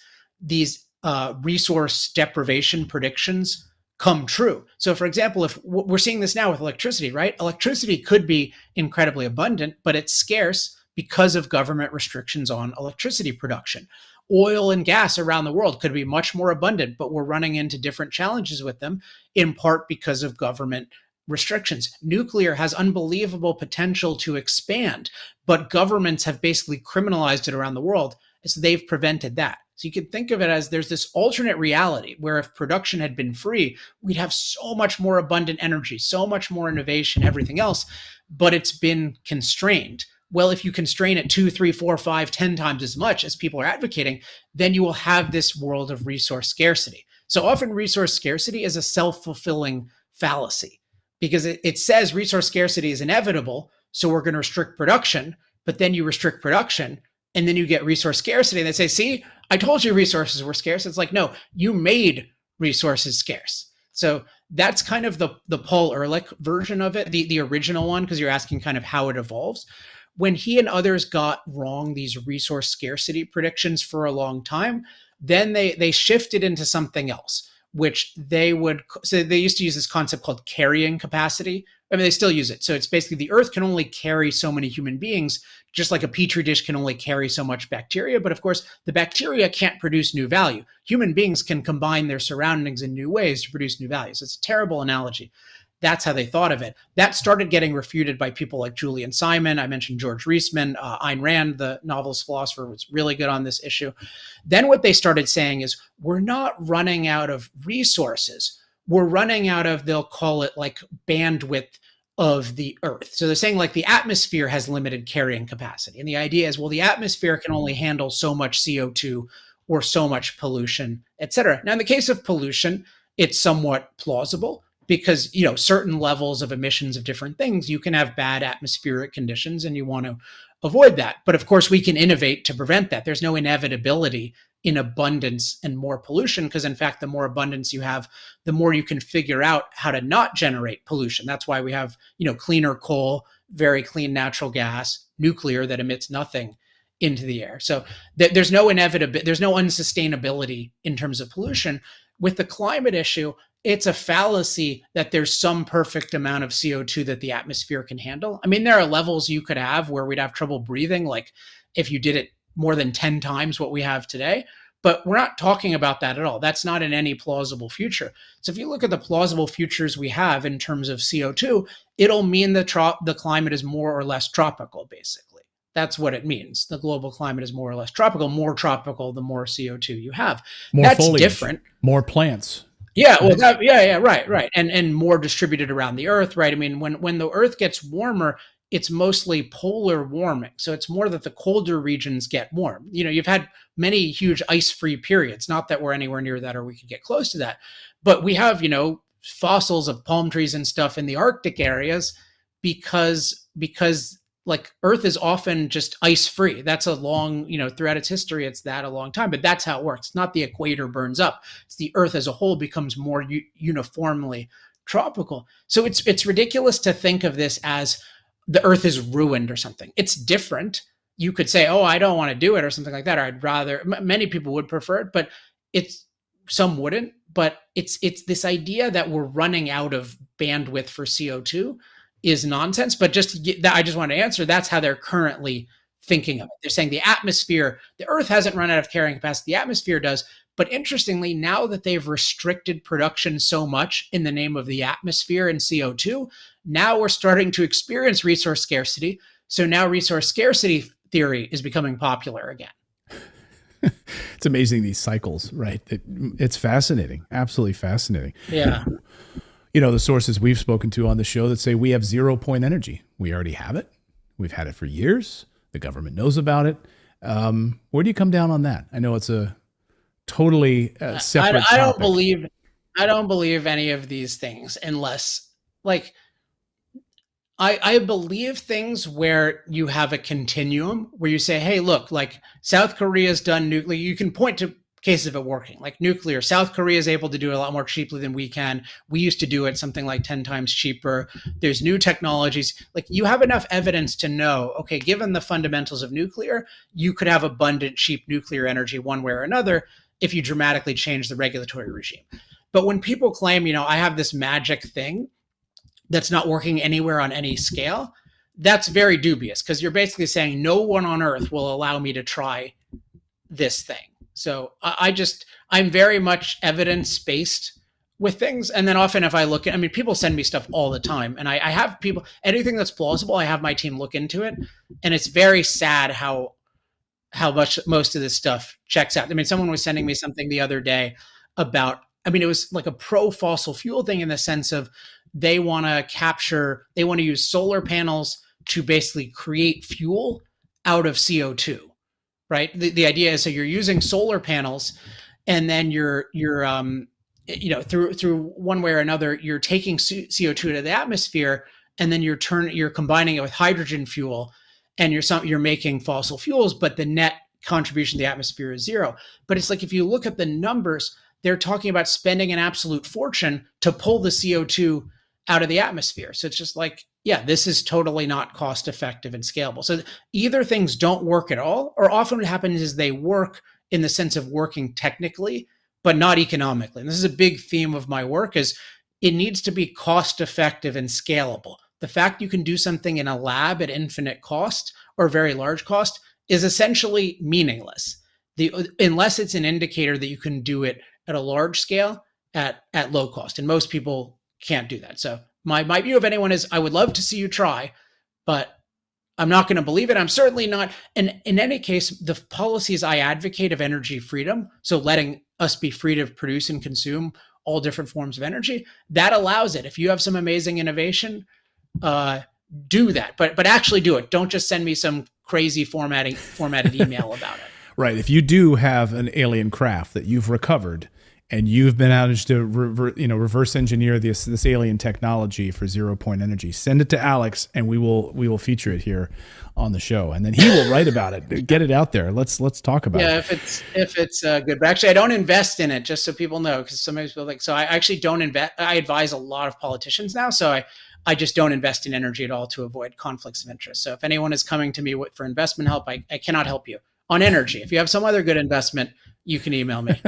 resource deprivation predictions come true. So for example, if we're seeing this now with electricity, right? Electricity could be incredibly abundant, but it's scarce because of government restrictions on electricity production. Oil and gas around the world could be much more abundant, but we're running into different challenges with them, in part because of government restrictions. Nuclear has unbelievable potential to expand, but governments have basically criminalized it around the world, so they've prevented that. So you can think of it as there's this alternate reality where if production had been free, we'd have so much more abundant energy, so much more innovation, everything else, but it's been constrained. Well, if you constrain it 2, 3, 4, 5, 10 times as much as people are advocating, then you will have this world of resource scarcity. So often resource scarcity is a self-fulfilling fallacy, because it says resource scarcity is inevitable, so we're going to restrict production, but then you restrict production, and then you get resource scarcity, and they say, see, I told you resources were scarce. It's like, no, you made resources scarce. So that's kind of the Paul Ehrlich version of it, the original one, because you're asking kind of how it evolves. When he and others got wrong these resource scarcity predictions for a long time, then they shifted into something else, which they used to use this concept called carrying capacity. I mean, they still use it. So it's basically the Earth can only carry so many human beings, just like a petri dish can only carry so much bacteria. But of course, the bacteria can't produce new value. Human beings can combine their surroundings in new ways to produce new value. So it's a terrible analogy. That's how they thought of it. That started getting refuted by people like Julian Simon. I mentioned George Reisman. Ayn Rand, the novelist philosopher, was really good on this issue. Then what they started saying is, we're not running out of resources. We're running out of, they'll call it like bandwidth of the Earth. So they're saying like the atmosphere has limited carrying capacity. And the idea is, well, the atmosphere can only handle so much CO2 or so much pollution, et cetera. Now, in the case of pollution, it's somewhat plausible because, certain levels of emissions of different things, you can have bad atmospheric conditions and you want to avoid that. But of course, we can innovate to prevent that. There's no inevitability in abundance and more pollution, because in fact, the more abundance you have, the more you can figure out how to not generate pollution. That's why we have, cleaner coal, very clean natural gas, nuclear that emits nothing into the air. So there's no inevitability, there's no unsustainability in terms of pollution. With the climate issue, it's a fallacy that there's some perfect amount of CO2 that the atmosphere can handle. I mean, there are levels you could have where we'd have trouble breathing, like if you did it more than 10 times what we have today. But we're not talking about that at all. That's not in any plausible future. So if you look at the plausible futures we have in terms of CO2, it'll mean the climate is more or less tropical, basically. That's what it means. The global climate is more or less tropical. More tropical, the more CO2 you have. More That's foliage, different. More plants. Yeah, well, right. And more distributed around the Earth, right? I mean, when the Earth gets warmer, it's mostly polar warming. So it's more that the colder regions get warm. You've had many huge ice-free periods, not that we're anywhere near that or we could get close to that. But we have, fossils of palm trees and stuff in the Arctic areas because like Earth is often just ice-free. That's a long, throughout its history, it's that a long time, but that's how it works. It's not the equator burns up. It's the Earth as a whole becomes more uniformly tropical. So it's ridiculous to think of this as the Earth is ruined or something. It's different. You could say, oh, I don't want to do it or something like that. Or I'd rather, many people would prefer it, but some wouldn't. But it's this idea that we're running out of bandwidth for CO2 is nonsense. But I just want to answer, that's how they're currently thinking of it. They're saying the atmosphere, the Earth hasn't run out of carrying capacity, the atmosphere does. But interestingly, now that they've restricted production so much in the name of the atmosphere and CO2, now we're starting to experience resource scarcity. So now resource scarcity theory is becoming popular again. It's amazing, these cycles, right? It's fascinating, absolutely fascinating. Yeah. The sources we've spoken to on the show that say we have 0-point energy. We already have it. We've had it for years. The government knows about it. Where do you come down on that? I know it's a totally separate topic. I don't believe any of these things unless, like, I believe things where you have a continuum where you say, hey, look, like South Korea's done nuclear. You can point to cases of it working, like nuclear. South Korea is able to do it a lot more cheaply than we can. We used to do it something like 10 times cheaper. There's new technologies. Like, you have enough evidence to know, okay, given the fundamentals of nuclear, you could have abundant, cheap nuclear energy one way or another if you dramatically change the regulatory regime. But when people claim, I have this magic thing that's not working anywhere on any scale, that's very dubious, because you're basically saying no one on Earth will allow me to try this thing. So I'm very much evidence-based with things. And then often if I look at, people send me stuff all the time, and I have people, anything that's plausible, I have my team look into it. And it's very sad how much most of this stuff checks out. Someone was sending me something the other day about, it was like a pro-fossil fuel thing in the sense of they want to use solar panels to basically create fuel out of CO2, right? The idea is, so you're using solar panels, and then you're through one way or another, you're taking CO2 to the atmosphere, and then you're combining it with hydrogen fuel, and you're making fossil fuels, but the net contribution to the atmosphere is zero. But it's like, if you look at the numbers, they're talking about spending an absolute fortune to pull the CO2 out of the atmosphere. So it's just like, yeah, this is totally not cost effective and scalable. So either things don't work at all, or often what happens is they work in the sense of working technically, but not economically. And this is a big theme of my work, is it needs to be cost effective and scalable. The fact you can do something in a lab at infinite cost or very large cost is essentially meaningless, unless it's an indicator that you can do it at a large scale at low cost. And most people can't do that. So my view of anyone is, I would love to see you try, but I'm not going to believe it. I'm certainly not. And in any case, the policies I advocate of energy freedom, so letting us be free to produce and consume all different forms of energy, that allows it. If you have some amazing innovation, do that, but actually do it. Don't just send me some crazy formatted email about it. Right. If you do have an alien craft that you've recovered and you've been managed to reverse engineer this alien technology for 0 point energy, send it to Alex and we will feature it here on the show, and then he will write about it. Get it out there. Let's talk about it. Yeah, if it's good. But actually, I don't invest in it, just so people know, because sometimes people like. So I actually don't invest. I advise a lot of politicians now, so I just don't invest in energy at all to avoid conflicts of interest. So if anyone is coming to me for investment help, I cannot help you on energy. If you have some other good investment, you can email me.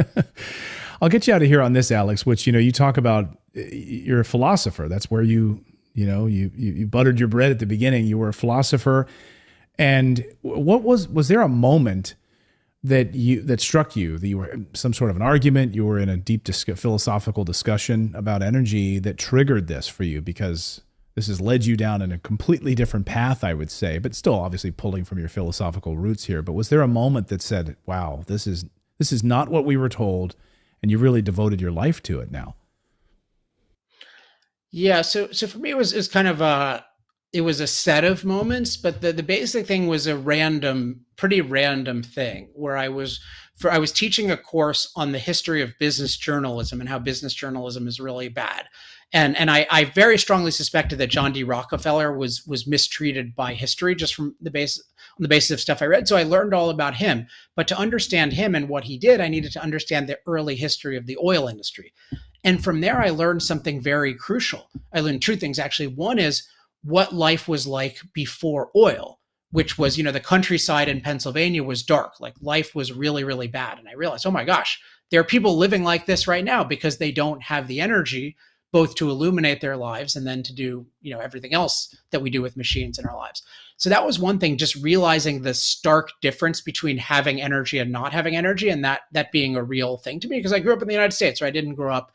I'll get you out of here on this, Alex, which, you talk about, you're a philosopher. That's where you buttered your bread at the beginning. You were a philosopher. And what was there a moment that struck you, that you were in some sort of an argument, you were in a deep philosophical discussion about energy that triggered this for you? Because this has led you down in a completely different path, I would say, but still obviously pulling from your philosophical roots here. But was there a moment that said, wow, this is not what we were told, and you really devoted your life to it now? Yeah. So for me, it was kind of it was a set of moments, but the basic thing was a pretty random thing where I was teaching a course on the history of business journalism and how business journalism is really bad. And I very strongly suspected that John D. Rockefeller was mistreated by history just from on the basis of stuff I read. So I learned all about him. But to understand him and what he did, I needed to understand the early history of the oil industry. And from there, I learned something very crucial. I learned two things, actually. One is what life was like before oil, which was, the countryside in Pennsylvania was dark. Like life was really, really bad. And I realized, oh my gosh, there are people living like this right now because they don't have the energy both to illuminate their lives and then to do, everything else that we do with machines in our lives. So that was one thing, just realizing the stark difference between having energy and not having energy, and that being a real thing to me, because I grew up in the United States, or I didn't grow up.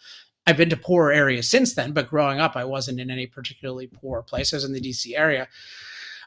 I've been to poorer areas since then, but growing up, I wasn't in any particularly poor place. I was in the DC area.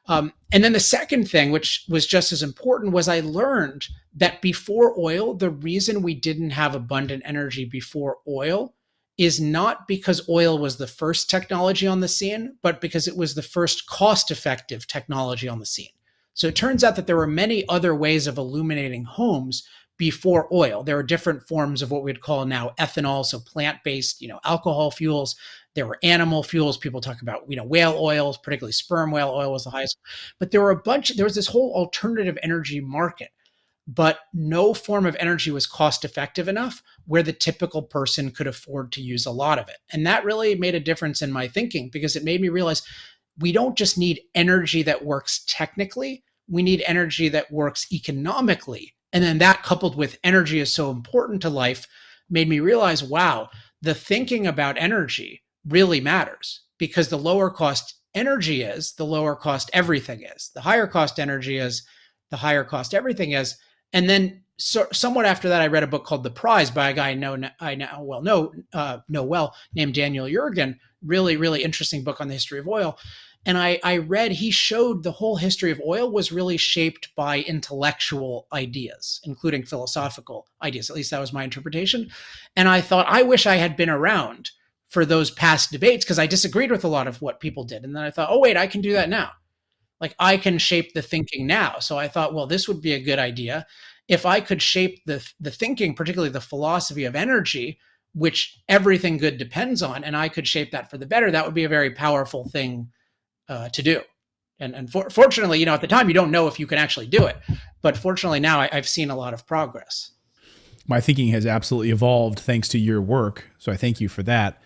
And then the second thing, which was just as important, was I learned that before oil, the reason we didn't have abundant energy before oil is not because oil was the first technology on the scene, but because it was the first cost-effective technology on the scene. So it turns out that there were many other ways of illuminating homes before oil. There are different forms of what we'd call now ethanol, so plant-based, alcohol fuels. There were animal fuels. People talk about, whale oils, particularly sperm whale oil was the highest. But there was this whole alternative energy market, but no form of energy was cost effective enough where the typical person could afford to use a lot of it. And that really made a difference in my thinking, because it made me realize we don't just need energy that works technically, we need energy that works economically. And then that, coupled with energy is so important to life, made me realize, wow, the thinking about energy really matters, because the lower cost energy is, the lower cost everything is. The higher cost energy is, the higher cost everything is. And then somewhat after that, I read a book called The Prize by a guy I now know well, named Daniel Yergin. Really, really interesting book on the history of oil. And I read, he showed the whole history of oil was really shaped by intellectual ideas, including philosophical ideas. At least that was my interpretation. And I thought, I wish I had been around for those past debates, because I disagreed with a lot of what people did. And then I thought, oh, wait, I can do that now. Like I can shape the thinking now. So I thought, well, this would be a good idea. If I could shape the thinking, particularly the philosophy of energy, which everything good depends on, and I could shape that for the better, that would be a very powerful thing to do. And fortunately, at the time, you don't know if you can actually do it. But fortunately now I've seen a lot of progress. My thinking has absolutely evolved thanks to your work. So I thank you for that.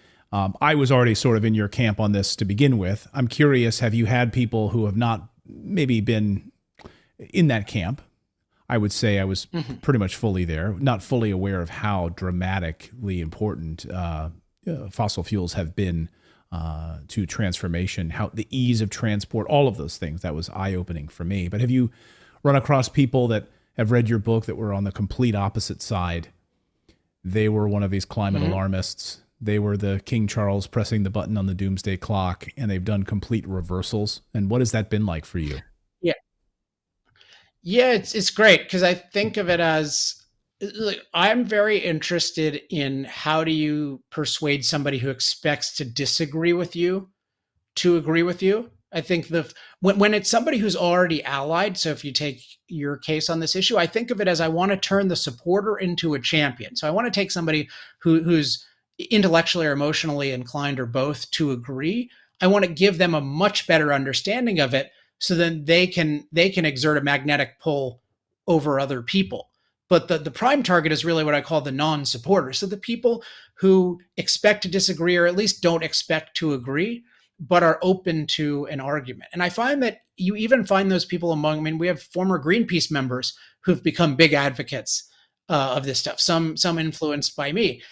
I was already sort of in your camp on this to begin with. I'm curious, have you had people who have not maybe been in that camp? I would say I was pretty much fully there, not fully aware of how dramatically important fossil fuels have been to transformation, how the ease of transport, all of those things. That was eye-opening for me. But have you run across people that have read your book that were on the complete opposite side? They were one of these climate alarmists. They were the King Charles pressing the button on the Doomsday clock, and they've done complete reversals. And what has that been like for you? Yeah. Yeah, it's great, because I think of it as, I'm very interested in how do you persuade somebody who expects to disagree with you to agree with you. I think when it's somebody who's already allied, so if you take your case on this issue, I think of it as I want to turn the supporter into a champion. So I want to take somebody who's intellectually or emotionally inclined or both to agree. I want to give them a much better understanding of it so then they can exert a magnetic pull over other people. But the prime target is really what I call the non-supporters. So the people who expect to disagree or at least don't expect to agree, but are open to an argument. And I find that you even find those people among, I mean, we have former Greenpeace members who've become big advocates of this stuff, some influenced by me.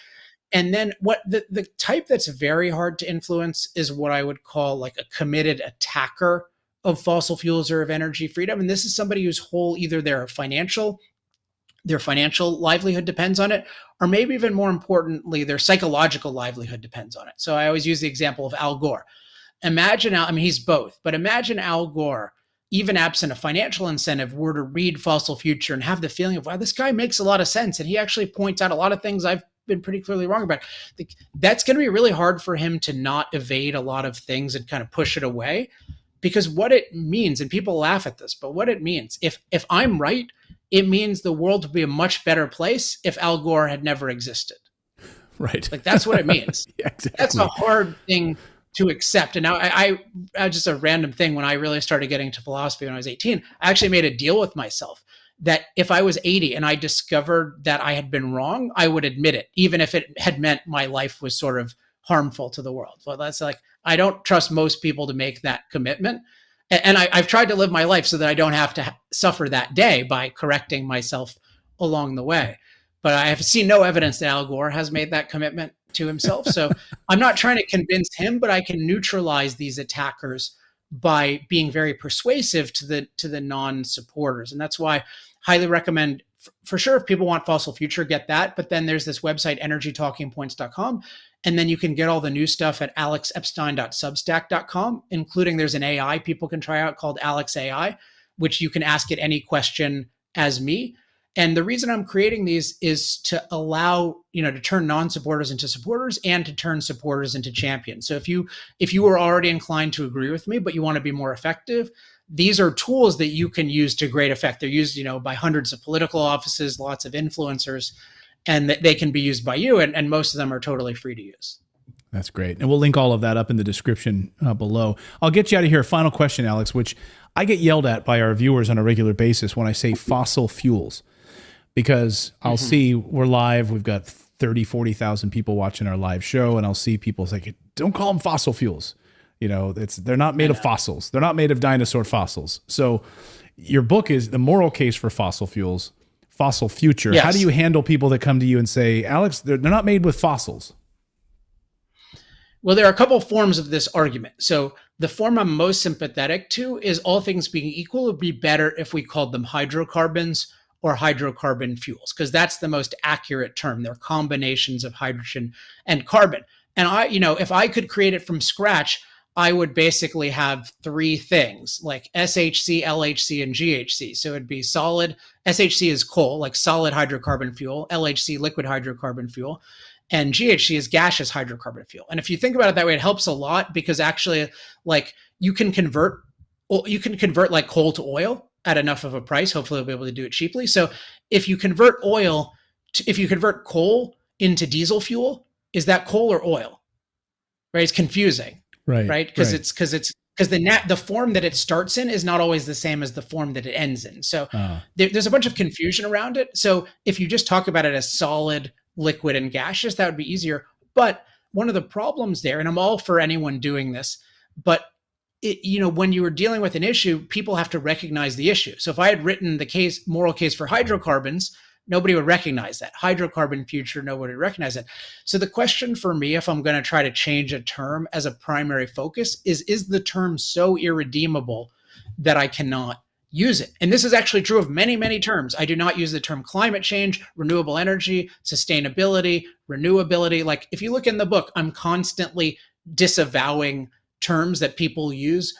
And then what the type that's very hard to influence is what I would call like a committed attacker of fossil fuels or of energy freedom. And this is somebody whose whole, either their financial livelihood depends on it, or maybe even more importantly, their psychological livelihood depends on it. So I always use the example of Al Gore. Imagine, I mean, he's both, but imagine Al Gore, even absent a financial incentive, were to read Fossil Future and have the feeling of, wow, this guy makes a lot of sense. And he actually points out a lot of things I've been pretty clearly wrong about. That's going to be really hard for him to not evade a lot of things and kind of push it away, because what it means, and people laugh at this, but what it means, if I'm right, it means the world would be a much better place if Al Gore had never existed. Right. Like that's what it means. Yeah, exactly. That's a hard thing to accept. And now I just a random thing, when I really started getting into philosophy when I was 18, I actually made a deal with myself that if I was 80 and I discovered that I had been wrong, I would admit it, even if it had meant my life was sort of harmful to the world. Well, that's like, I don't trust most people to make that commitment. And I've tried to live my life so that I don't have to suffer that day by correcting myself along the way. But I have seen no evidence that Al Gore has made that commitment to himself. So I'm not trying to convince him, but I can neutralize these attackers by being very persuasive to the non-supporters. And that's why I highly recommend, for sure, if people want Fossil Future, get that. But then there's this website, energytalkingpoints.com. And then you can get all the new stuff at alexepstein.substack.com, including there's an AI people can try out called Alex AI, which you can ask it any question as me. And the reason I'm creating these is to allow, to turn non-supporters into supporters and to turn supporters into champions. So if you are already inclined to agree with me, but you want to be more effective, these are tools that you can use to great effect. They're used, by hundreds of political offices, lots of influencers, and they can be used by you. And most of them are totally free to use. That's great. And we'll link all of that up in the description below. I'll get you out of here. Final question, Alex, which I get yelled at by our viewers on a regular basis when I say fossil fuels. Because I'll see we're live, we've got 30, 40,000 people watching our live show, and I'll see people say, don't call them fossil fuels. They're not made of fossils. They're not made of dinosaur fossils. So your book is The Moral Case for Fossil Fuels, Fossil Future. Yes. How do you handle people that come to you and say, Alex, they're not made with fossils? Well, there are a couple of forms of this argument. So the form I'm most sympathetic to is, all things being equal, it would be better if we called them hydrocarbons or hydrocarbon fuels, because that's the most accurate term. They're combinations of hydrogen and carbon. And if I could create it from scratch, I would basically have three things like SHC, LHC, and GHC. So it'd be solid. SHC is coal, like solid hydrocarbon fuel, LHC, liquid hydrocarbon fuel, and GHC is gaseous hydrocarbon fuel. And if you think about it that way, it helps a lot, because actually, like, you can convert like coal to oil at enough of a price. Hopefully we'll be able to do it cheaply. So if you convert coal into diesel fuel, is that coal or oil? Right? It's confusing. Right. Because the form that it starts in is not always the same as the form that it ends in. So there's a bunch of confusion around it. So if you just talk about it as solid, liquid, and gaseous, that would be easier. But one of the problems there, and I'm all for anyone doing this, but when you were dealing with an issue, people have to recognize the issue. So if I had written the moral case for hydrocarbons, nobody would recognize that. Hydrocarbon future, nobody would recognize it. So the question for me, if I'm going to try to change a term as a primary focus, is the term so irredeemable that I cannot use it? And this is actually true of many, many terms. I do not use the term climate change, renewable energy, sustainability, renewability. Like, if you look in the book, I'm constantly disavowing terms that people use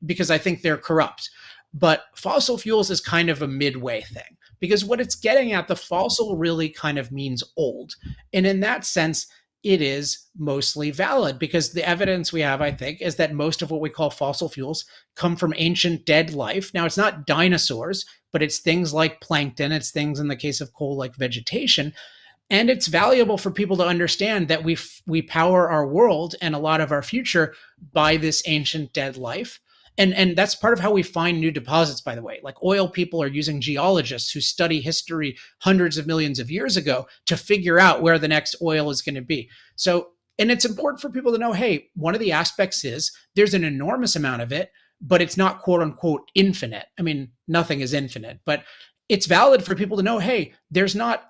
because I think they're corrupt. But fossil fuels is kind of a midway thing, because what it's getting at, the fossil really kind of means old. And in that sense, it is mostly valid, because the evidence we have, I think, is that most of what we call fossil fuels come from ancient dead life. Now, it's not dinosaurs, but it's things like plankton. It's things, in the case of coal, like vegetation. And it's valuable for people to understand that we power our world and a lot of our future by this ancient dead life. And that's part of how we find new deposits, by the way. Like, oil people are using geologists who study history hundreds of millions of years ago to figure out where the next oil is going to be. So, and it's important for people to know, hey, one of the aspects is there's an enormous amount of it, but it's not quote unquote infinite. I mean, nothing is infinite, but it's valid for people to know, hey, there's not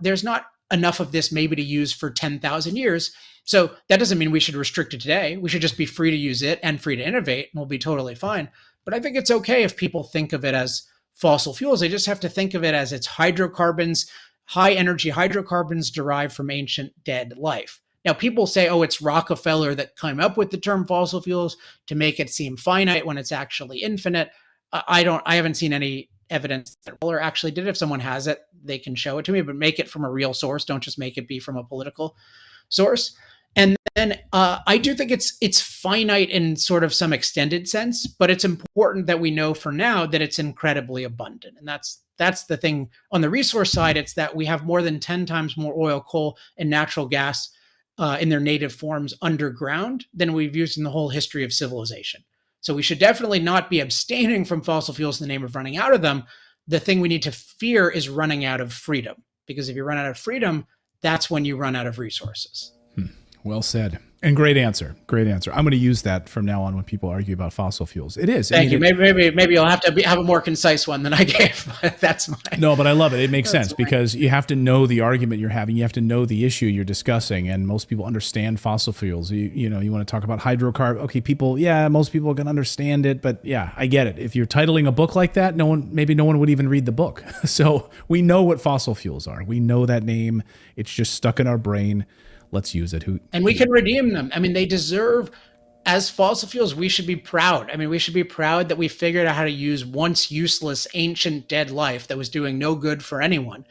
enough of this maybe to use for 10,000 years. So that doesn't mean we should restrict it today. We should just be free to use it and free to innovate, and we'll be totally fine. But I think it's okay if people think of it as fossil fuels. They just have to think of it as it's hydrocarbons, high energy hydrocarbons derived from ancient dead life. Now, people say, oh, it's Rockefeller that came up with the term fossil fuels to make it seem finite when it's actually infinite. I haven't seen any evidence that Rockefeller actually did. If someone has it, they can show it to me, but make it from a real source. Don't just make it be from a political source. And then I do think it's finite in sort of some extended sense, but it's important that we know for now that it's incredibly abundant. And that's the thing. On the resource side, it's that we have more than 10 times more oil, coal, and natural gas in their native forms underground than we've used in the whole history of civilization. So we should definitely not be abstaining from fossil fuels in the name of running out of them. The thing we need to fear is running out of freedom, because if you run out of freedom, that's when you run out of resources. Well said. And great answer. Great answer. I'm going to use that from now on when people argue about fossil fuels. It is. Thank you. Maybe you'll have to have a more concise one than I gave. But that's mine. No, but I love it. It makes sense because you have to know the argument you're having. You have to know the issue you're discussing. And most people understand fossil fuels. You want to talk about hydrocarbon. Okay, most people can understand it. But yeah, I get it. If you're titling a book like that, maybe no one would even read the book. So we know what fossil fuels are. We know that name. It's just stuck in our brain. Let's use it. And we can redeem them. I mean, they deserve, as fossil fuels, we should be proud. I mean, we should be proud that we figured out how to use once useless, ancient, dead life that was doing no good for anyone.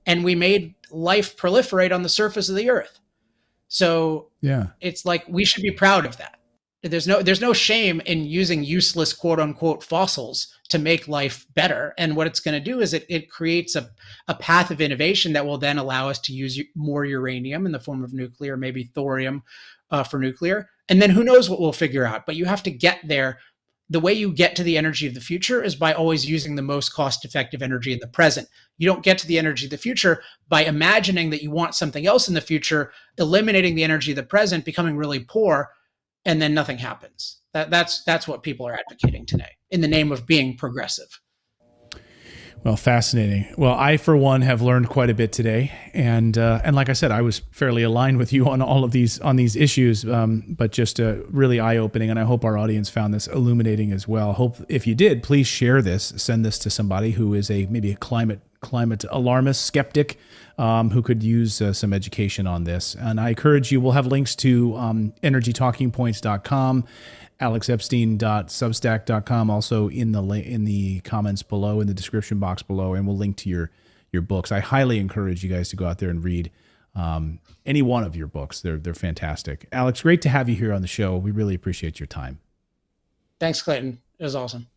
And we made life proliferate on the surface of the earth. So yeah, it's like we should be proud of that. There's no shame in using useless, quote unquote, fossils to make life better. And what it's going to do is it creates a path of innovation that will then allow us to use more uranium in the form of nuclear, maybe thorium for nuclear. And then who knows what we'll figure out. But you have to get there. The way you get to the energy of the future is by always using the most cost-effective energy in the present. You don't get to the energy of the future by imagining that you want something else in the future, eliminating the energy of the present, becoming really poor, and then nothing happens. That's what people are advocating today in the name of being progressive. Well, fascinating. Well, I, for one, have learned quite a bit today. And like I said, I was fairly aligned with you on all of these issues, but just really eye-opening. And I hope our audience found this illuminating as well. Hope if you did, please share this, send this to somebody who is maybe a climate alarmist, skeptic, who could use some education on this. And I encourage you, we'll have links to energytalkingpoints.com, alexepstein.substack.com, also in the comments below, in the description box below, and we'll link to your books. I highly encourage you guys to go out there and read any one of your books. They're fantastic. Alex, great to have you here on the show. We really appreciate your time. Thanks, Clayton. It was awesome.